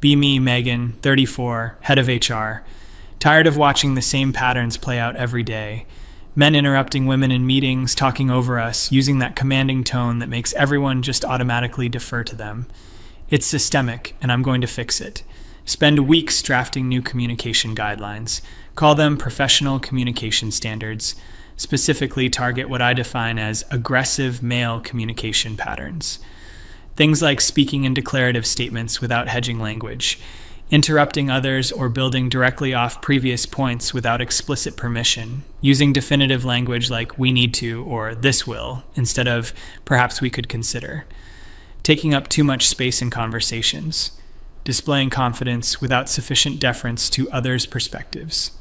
Be me, Megan, 34, head of HR. Tired of watching the same patterns play out every day. Men interrupting women in meetings, talking over us, using that commanding tone that makes everyone just automatically defer to them. It's systemic, and I'm going to fix it. Spend weeks drafting new communication guidelines. Call them professional communication standards. Specifically target what I define as aggressive male communication patterns. Things like speaking in declarative statements without hedging language, interrupting others or building directly off previous points without explicit permission, using definitive language like "we need to" or "this will" instead of "perhaps we could consider", taking up too much space in conversations, displaying confidence without sufficient deference to others' perspectives.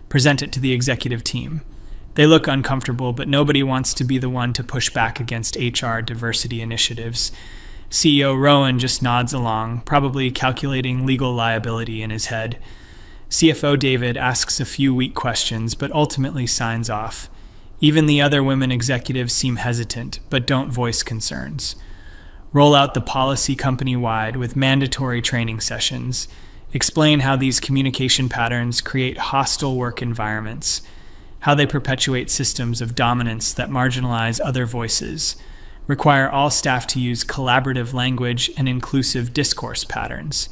Present it to the executive team. They look uncomfortable, but nobody wants to be the one to push back against HR diversity initiatives. CEO Rowan just nods along, probably calculating legal liability in his head. CFO David asks a few weak questions, but ultimately signs off. Even the other women executives seem hesitant, but don't voice concerns. Roll out the policy company-wide with mandatory training sessions. Explain how these communication patterns create hostile work environments, how they perpetuate systems of dominance that marginalize other voices, require all staff to use collaborative language and inclusive discourse patterns,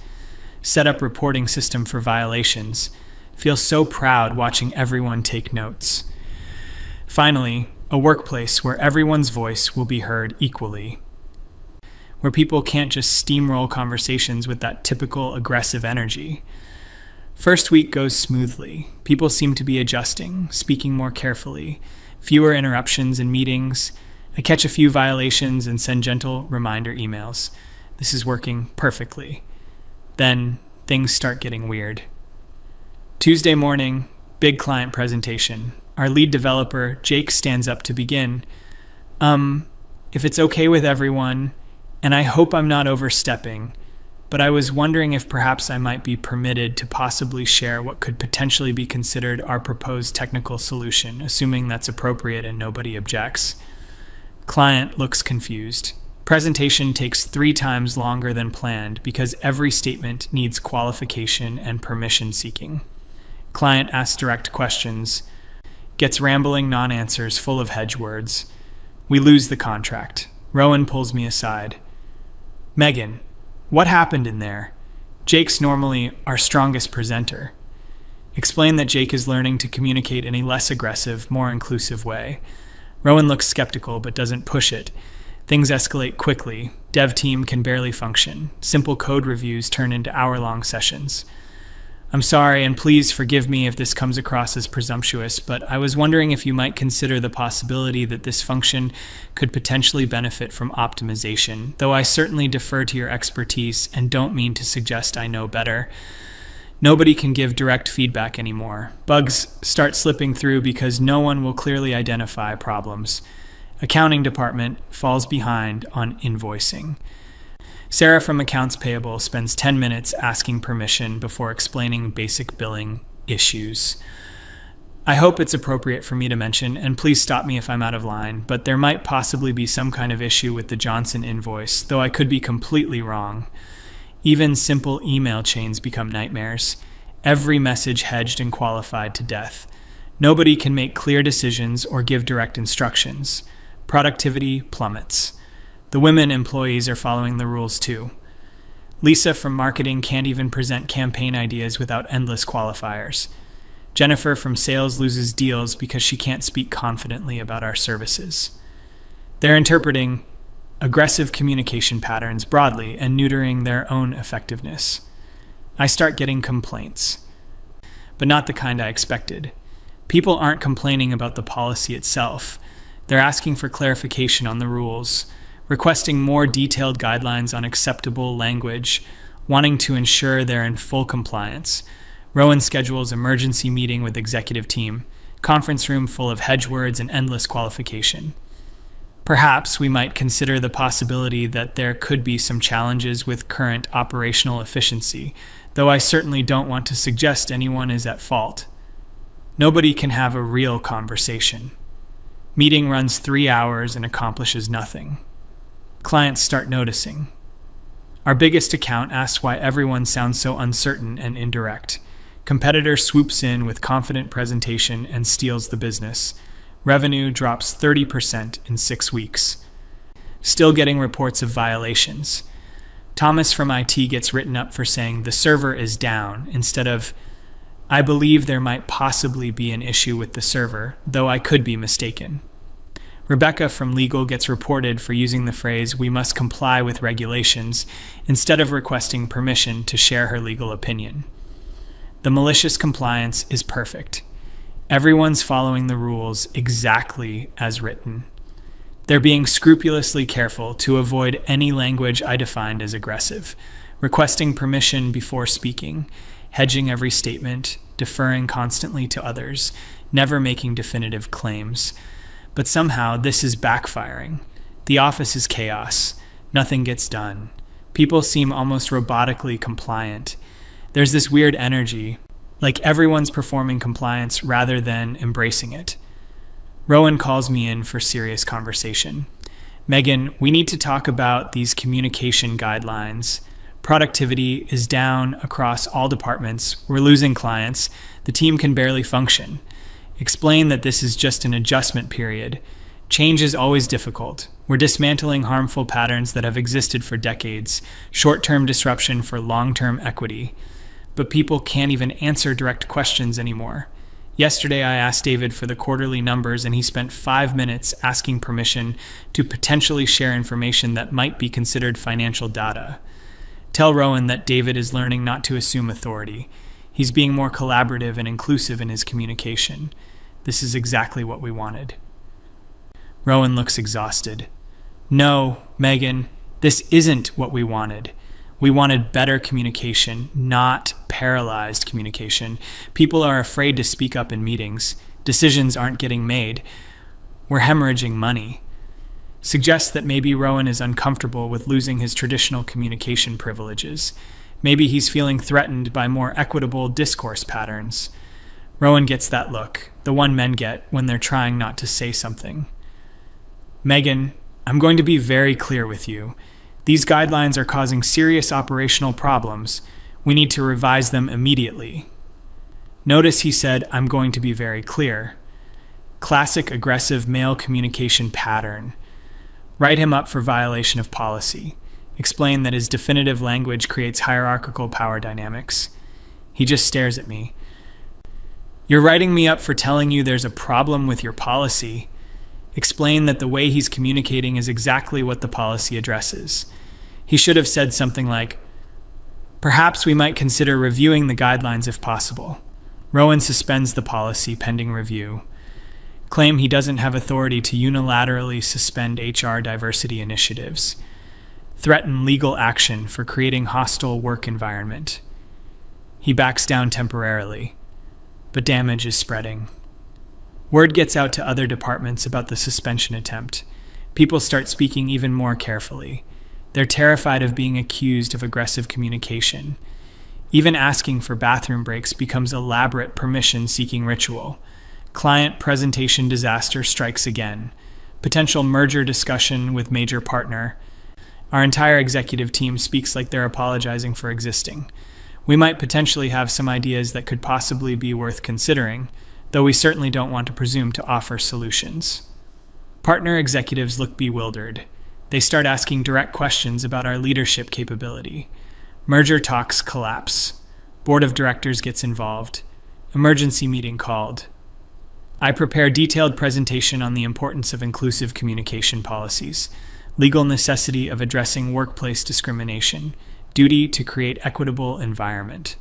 set up reporting system for violations, feel so proud watching everyone take notes. Finally, a workplace where everyone's voice will be heard equally, where people can't just steamroll conversations with that typical aggressive energy. First week goes smoothly. People seem to be adjusting, speaking more carefully, fewer interruptions in meetings. I catch a few violations and send gentle reminder emails. This is working perfectly. Then things start getting weird. Tuesday morning, big client presentation. Our lead developer, Jake, stands up to begin. If it's okay with everyone, and I hope I'm not overstepping, but I was wondering if perhaps I might be permitted to possibly share what could potentially be considered our proposed technical solution, assuming that's appropriate and nobody objects. Client looks confused. Presentation takes 3 times longer than planned because every statement needs qualification and permission seeking. Client asks direct questions, gets rambling non-answers full of hedge words. We lose the contract. Rowan pulls me aside. Megan, what happened in there? Jake's normally our strongest presenter. Explain that Jake is learning to communicate in a less aggressive, more inclusive way. Rowan looks skeptical but doesn't push it. Things escalate quickly. Dev team can barely function. Simple code reviews turn into hour-long sessions. I'm sorry, and please forgive me if this comes across as presumptuous, but I was wondering if you might consider the possibility that this function could potentially benefit from optimization, though I certainly defer to your expertise and don't mean to suggest I know better. Nobody can give direct feedback anymore. Bugs start slipping through because no one will clearly identify problems. Accounting department falls behind on invoicing. Sarah from Accounts Payable spends 10 minutes asking permission before explaining basic billing issues. I hope it's appropriate for me to mention, and please stop me if I'm out of line, but there might possibly be some kind of issue with the Johnson invoice, though I could be completely wrong. Even simple email chains become nightmares. Every message hedged and qualified to death. Nobody can make clear decisions or give direct instructions. Productivity plummets. The women employees are following the rules too. Lisa from marketing can't even present campaign ideas without endless qualifiers. Jennifer from sales loses deals because she can't speak confidently about our services. They're interpreting aggressive communication patterns broadly and neutering their own effectiveness. I start getting complaints, but not the kind I expected. People aren't complaining about the policy itself. They're asking for clarification on the rules, requesting more detailed guidelines on acceptable language, wanting to ensure they're in full compliance. Rowan schedules emergency meeting with executive team, conference room full of hedge words and endless qualification. Perhaps we might consider the possibility that there could be some challenges with current operational efficiency, though I certainly don't want to suggest anyone is at fault. Nobody can have a real conversation. Meeting runs 3 hours and accomplishes nothing. Clients start noticing. Our biggest account asks why everyone sounds so uncertain and indirect. Competitor swoops in with confident presentation and steals the business. Revenue drops 30% in 6 weeks. Still getting reports of violations. Thomas from IT gets written up for saying the server is down instead of, I believe there might possibly be an issue with the server, though I could be mistaken. Rebecca from legal gets reported for using the phrase, we must comply with regulations, instead of requesting permission to share her legal opinion. The malicious compliance is perfect. Everyone's following the rules exactly as written. They're being scrupulously careful to avoid any language I defined as aggressive, requesting permission before speaking, hedging every statement, deferring constantly to others, never making definitive claims. But somehow this is backfiring. The office is chaos. Nothing gets done. People seem almost robotically compliant. There's this weird energy, like everyone's performing compliance rather than embracing it. Rowan calls me in for serious conversation. Megan, we need to talk about these communication guidelines. Productivity is down across all departments. We're losing clients. The team can barely function. Explain that this is just an adjustment period. Change is always difficult. We're dismantling harmful patterns that have existed for decades, short-term disruption for long-term equity. But people can't even answer direct questions anymore. Yesterday, I asked David for the quarterly numbers, and he spent 5 minutes asking permission to potentially share information that might be considered financial data. Tell Rowan that David is learning not to assume authority. He's being more collaborative and inclusive in his communication. This is exactly what we wanted. Rowan looks exhausted. No, Megan, this isn't what we wanted. We wanted better communication, not paralyzed communication. People are afraid to speak up in meetings. Decisions aren't getting made. We're hemorrhaging money. Suggests that maybe Rowan is uncomfortable with losing his traditional communication privileges. Maybe he's feeling threatened by more equitable discourse patterns. Rowan gets that look, the one men get when they're trying not to say something. Megan, I'm going to be very clear with you. These guidelines are causing serious operational problems. We need to revise them immediately. Notice he said, I'm going to be very clear. Classic aggressive male communication pattern. Write him up for violation of policy. Explain that his definitive language creates hierarchical power dynamics. He just stares at me. You're writing me up for telling you there's a problem with your policy. Explain that the way he's communicating is exactly what the policy addresses. He should have said something like, perhaps we might consider reviewing the guidelines if possible. Rowan suspends the policy pending review. Claim he doesn't have authority to unilaterally suspend HR diversity initiatives. Threaten legal action for creating hostile work environment. He backs down temporarily, but damage is spreading. Word gets out to other departments about the suspension attempt. People start speaking even more carefully. They're terrified of being accused of aggressive communication. Even asking for bathroom breaks becomes elaborate permission-seeking ritual. Client presentation disaster strikes again. Potential merger discussion with major partner. Our entire executive team speaks like they're apologizing for existing. We might potentially have some ideas that could possibly be worth considering, though we certainly don't want to presume to offer solutions. Partner executives look bewildered. They start asking direct questions about our leadership capability. Merger talks collapse. Board of directors gets involved. Emergency meeting called. I prepare detailed presentation on the importance of inclusive communication policies, legal necessity of addressing workplace discrimination, duty to create equitable environment.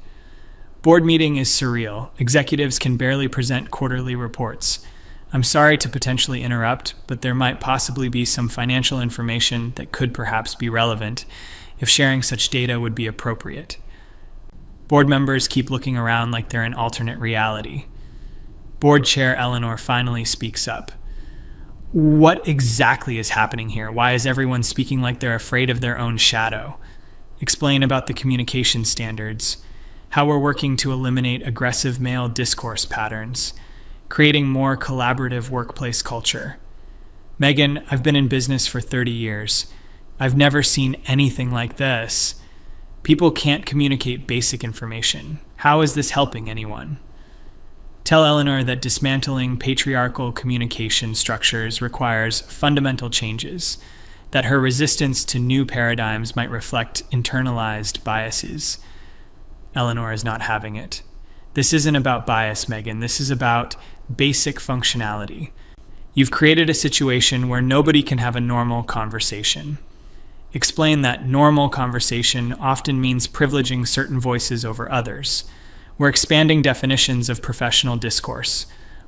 Board meeting is surreal. Executives can barely present quarterly reports. I'm sorry to potentially interrupt, but there might possibly be some financial information that could perhaps be relevant if sharing such data would be appropriate. Board members keep looking around like they're in alternate reality. Board chair Eleanor finally speaks up. What exactly is happening here? Why is everyone speaking like they're afraid of their own shadow? Explain about the communication standards, how we're working to eliminate aggressive male discourse patterns, creating more collaborative workplace culture. Megan, I've been in business for 30 years. I've never seen anything like this. People can't communicate basic information. How is this helping anyone? Tell Eleanor that dismantling patriarchal communication structures requires fundamental changes, that her resistance to new paradigms might reflect internalized biases. Eleanor is not having it. This isn't about bias, Megan. This is about basic functionality. You've created a situation where nobody can have a normal conversation. Explain that normal conversation often means privileging certain voices over others. We're expanding definitions of professional discourse.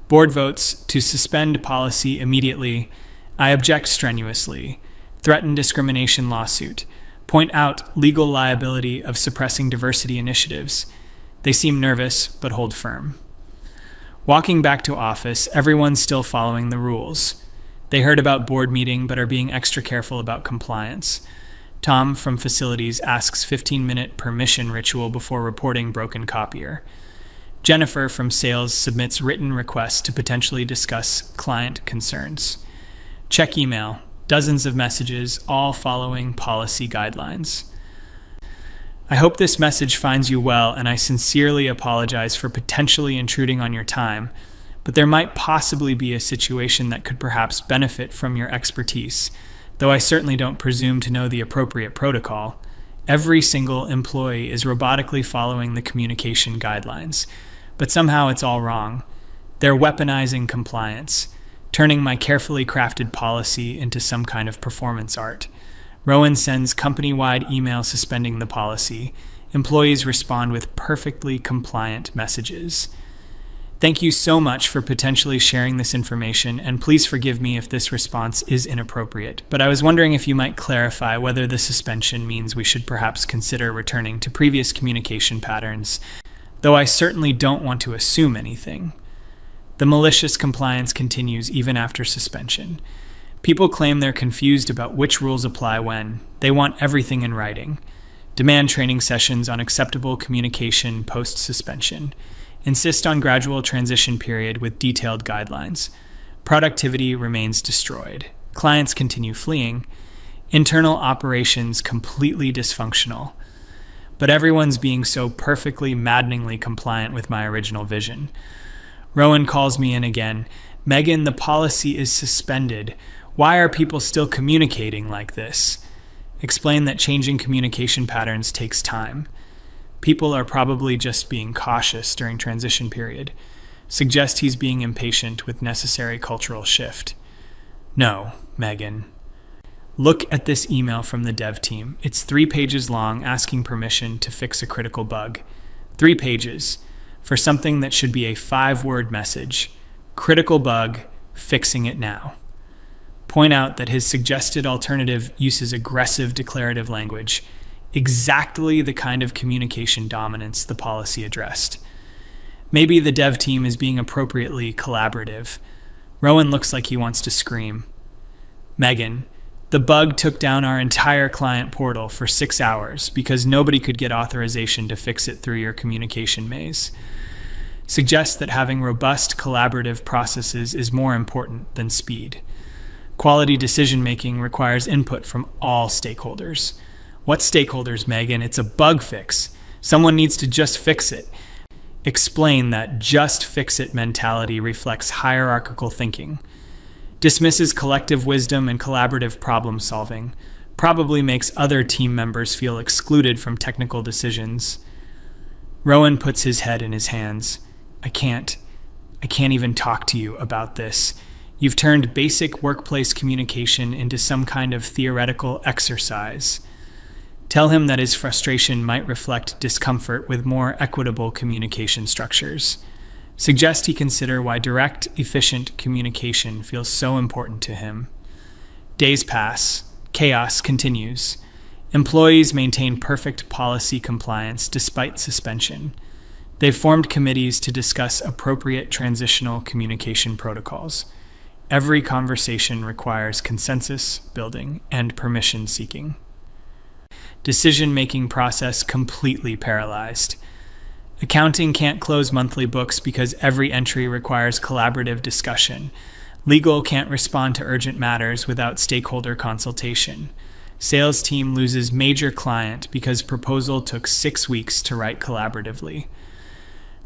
Board votes to suspend policy immediately. I object strenuously. Threaten discrimination lawsuit. Point out legal liability of suppressing diversity initiatives. They seem nervous, but hold firm. Walking back to office, everyone's still following the rules. They heard about board meeting, but are being extra careful about compliance. Tom from facilities asks 15-minute permission ritual before reporting broken copier. Jennifer from sales submits written requests to potentially discuss client concerns. Check email, dozens of messages, all following policy guidelines. I hope this message finds you well, and I sincerely apologize for potentially intruding on your time, but there might possibly be a situation that could perhaps benefit from your expertise, though I certainly don't presume to know the appropriate protocol. Every single employee is robotically following the communication guidelines, but somehow it's all wrong. They're weaponizing compliance, turning my carefully crafted policy into some kind of performance art. Rowan sends company-wide email suspending the policy. Employees respond with perfectly compliant messages. Thank you so much for potentially sharing this information, and please forgive me if this response is inappropriate, but I was wondering if you might clarify whether the suspension means we should perhaps consider returning to previous communication patterns, though I certainly don't want to assume anything. The malicious compliance continues even after suspension. People claim they're confused about which rules apply when. They want everything in writing. Demand training sessions on acceptable communication post-suspension. Insist on gradual transition period with detailed guidelines. Productivity remains destroyed. Clients continue fleeing. Internal operations completely dysfunctional. But everyone's being so perfectly, maddeningly compliant with my original vision. Rowan calls me in again. Megan, the policy is suspended. Why are people still communicating like this? Explain that changing communication patterns takes time. People are probably just being cautious during transition period. Suggest he's being impatient with necessary cultural shift. No, Megan. Look at this email from the dev team. It's 3 pages long, asking permission to fix a critical bug. 3 pages for something that should be a 5-word message. Critical bug, fixing it now. Point out that his suggested alternative uses aggressive declarative language, exactly the kind of communication dominance the policy addressed. Maybe the dev team is being appropriately collaborative. Rowan looks like he wants to scream. Megan, the bug took down our entire client portal for 6 hours because nobody could get authorization to fix it through your communication maze. Suggest that having robust collaborative processes is more important than speed. Quality decision-making requires input from all stakeholders. What stakeholders, Megan? It's a bug fix. Someone needs to just fix it. Explain that just fix it mentality reflects hierarchical thinking. Dismisses collective wisdom and collaborative problem solving. Probably makes other team members feel excluded from technical decisions. Rowan puts his head in his hands. I can't even talk to you about this. You've turned basic workplace communication into some kind of theoretical exercise. Tell him that his frustration might reflect discomfort with more equitable communication structures. Suggest he consider why direct, efficient communication feels so important to him. Days pass. Chaos continues. Employees maintain perfect policy compliance despite suspension. They've formed committees to discuss appropriate transitional communication protocols. Every conversation requires consensus building and permission seeking. Decision-making process completely paralyzed. Accounting can't close monthly books because every entry requires collaborative discussion. Legal can't respond to urgent matters without stakeholder consultation. Sales team loses major client because proposal took 6 weeks to write collaboratively.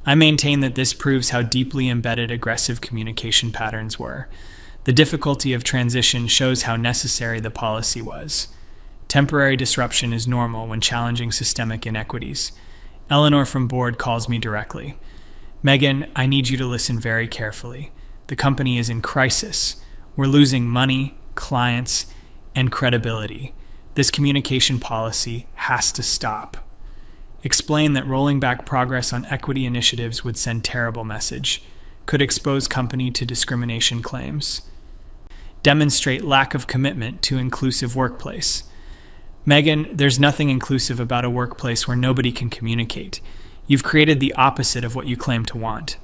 I maintain that this proves how deeply embedded aggressive communication patterns were. The difficulty of transition shows how necessary the policy was. Temporary disruption is normal when challenging systemic inequities. Eleanor from board calls me directly. Megan, I need you to listen very carefully. The company is in crisis. We're losing money, clients, and credibility. This communication policy has to stop. Explain that rolling back progress on equity initiatives would send terrible message, could expose company to discrimination claims. Demonstrate lack of commitment to inclusive workplace. Megan, there's nothing inclusive about a workplace where nobody can communicate. You've created the opposite of what you claim to want.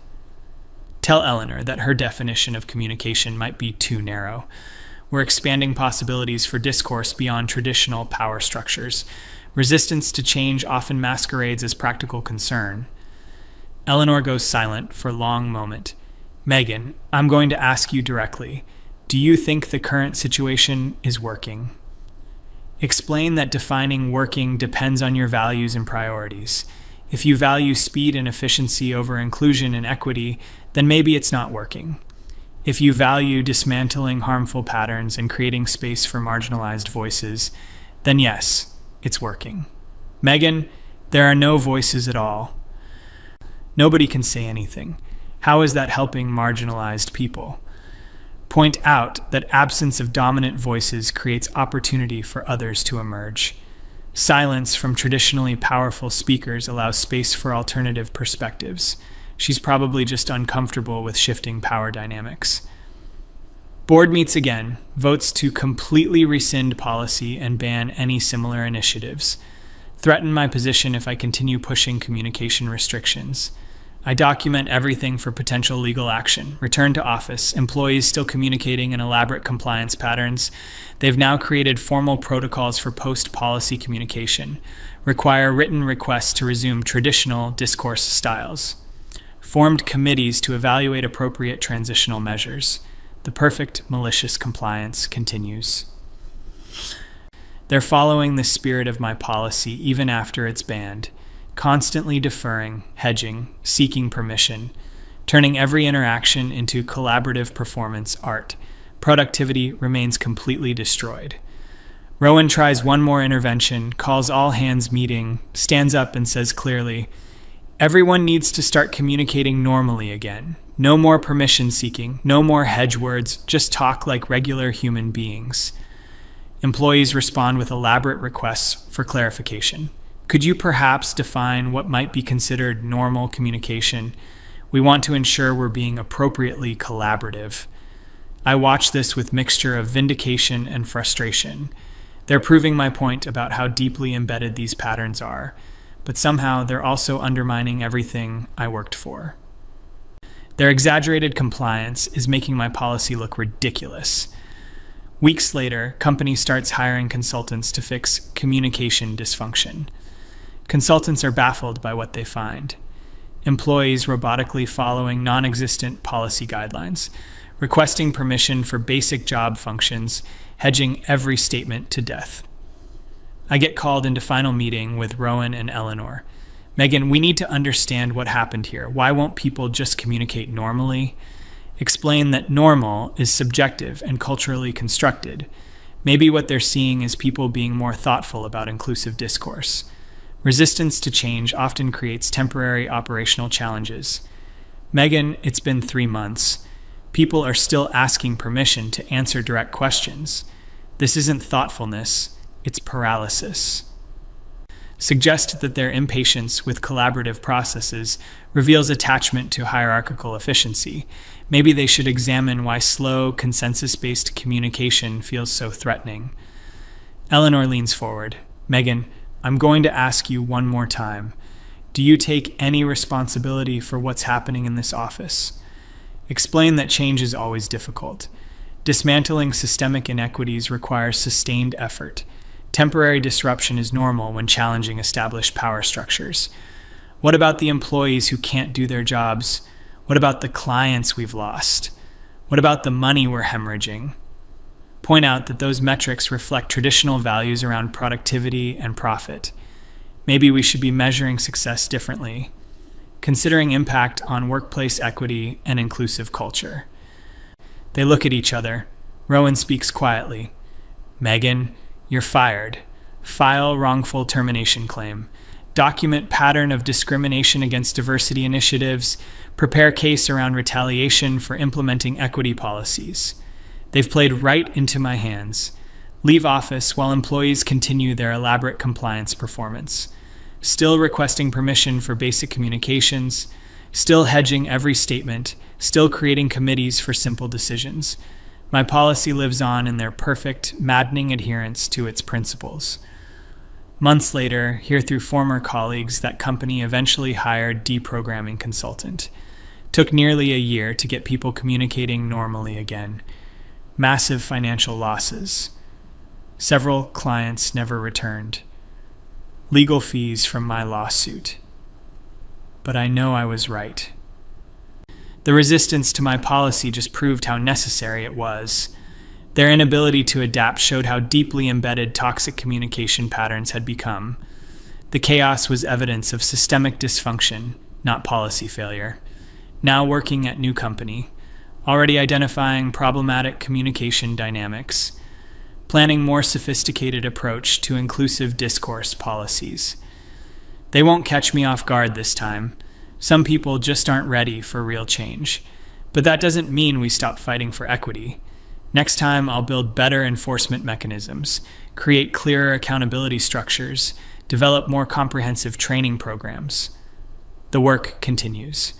Tell Eleanor that her definition of communication might be too narrow. We're expanding possibilities for discourse beyond traditional power structures. Resistance to change often masquerades as practical concern. Eleanor goes silent for a long moment. Megan, I'm going to ask you directly. Do you think the current situation is working? Explain that defining working depends on your values and priorities. If you value speed and efficiency over inclusion and equity, then maybe it's not working. If you value dismantling harmful patterns and creating space for marginalized voices, then yes, it's working. Megan, there are no voices at all. Nobody can say anything. How is that helping marginalized people? Point out that absence of dominant voices creates opportunity for others to emerge. Silence from traditionally powerful speakers allows space for alternative perspectives. She's probably just uncomfortable with shifting power dynamics. Board meets again, votes to completely rescind policy and ban any similar initiatives. Threaten my position if I continue pushing communication restrictions. I document everything for potential legal action. Return to office. Employees still communicating in elaborate compliance patterns. They've now created formal protocols for post-policy communication. Require written requests to resume traditional discourse styles. Formed committees to evaluate appropriate transitional measures. The perfect malicious compliance continues. They're following the spirit of my policy even after it's banned. Constantly deferring, hedging, seeking permission, turning every interaction into collaborative performance art. Productivity remains completely destroyed. Rowan tries one more intervention, calls all hands meeting, stands up and says clearly, everyone needs to start communicating normally again. No more permission seeking, no more hedge words, just talk like regular human beings. Employees respond with elaborate requests for clarification. Could you perhaps define what might be considered normal communication? We want to ensure we're being appropriately collaborative. I watch this with mixture of vindication and frustration. They're proving my point about how deeply embedded these patterns are, but somehow they're also undermining everything I worked for. Their exaggerated compliance is making my policy look ridiculous. Weeks later, company starts hiring consultants to fix communication dysfunction. Consultants are baffled by what they find. Employees robotically following non-existent policy guidelines, requesting permission for basic job functions, hedging every statement to death. I get called into final meeting with Rowan and Eleanor. Megan, we need to understand what happened here. Why won't people just communicate normally? Explain that normal is subjective and culturally constructed. Maybe what they're seeing is people being more thoughtful about inclusive discourse. Resistance to change often creates temporary operational challenges. Megan, it's been 3 months. People are still asking permission to answer direct questions. This isn't thoughtfulness, it's paralysis. Suggest that their impatience with collaborative processes reveals attachment to hierarchical efficiency. Maybe they should examine why slow, consensus-based communication feels so threatening. Eleanor leans forward. Megan, I'm going to ask you one more time. Do you take any responsibility for what's happening in this office? Explain that change is always difficult. Dismantling systemic inequities requires sustained effort. Temporary disruption is normal when challenging established power structures. What about the employees who can't do their jobs? What about the clients we've lost? What about the money we're hemorrhaging? point out that those metrics reflect traditional values around productivity and profit. Maybe we should be measuring success differently, considering impact on workplace equity and inclusive culture. They look at each other. Rowan speaks quietly. Megan, you're fired. File wrongful termination claim. Document pattern of discrimination against diversity initiatives. Prepare case around retaliation for implementing equity policies. They've played right into my hands. Leave office while employees continue their elaborate compliance performance. Still requesting permission for basic communications. Still hedging every statement. Still creating committees for simple decisions. My policy lives on in their perfect, maddening adherence to its principles. Months later, hear through former colleagues that company eventually hired deprogramming consultant. Took nearly a year to get people communicating normally again. Massive financial losses. Several clients never returned. Legal fees from my lawsuit. But I know I was right. The resistance to my policy just proved how necessary it was. Their inability to adapt showed how deeply embedded toxic communication patterns had become. The chaos was evidence of systemic dysfunction, not policy failure. Now working at new company, already identifying problematic communication dynamics, planning more sophisticated approach to inclusive discourse policies. They won't catch me off guard this time. Some people just aren't ready for real change. But that doesn't mean we stop fighting for equity. Next time, I'll build better enforcement mechanisms, create clearer accountability structures, develop more comprehensive training programs. The work continues.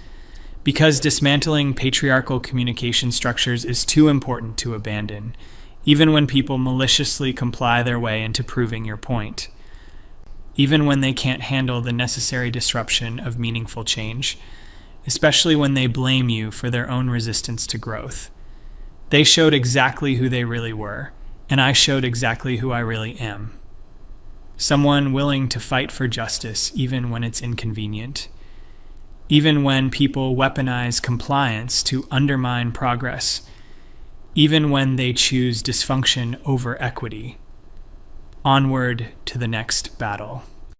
Because dismantling patriarchal communication structures is too important to abandon, even when people maliciously comply their way into proving your point. Even when they can't handle the necessary disruption of meaningful change, especially when they blame you for their own resistance to growth. They showed exactly who they really were, and I showed exactly who I really am. Someone willing to fight for justice even when it's inconvenient. Even when people weaponize compliance to undermine progress. Even when they choose dysfunction over equity. Onward to the next battle.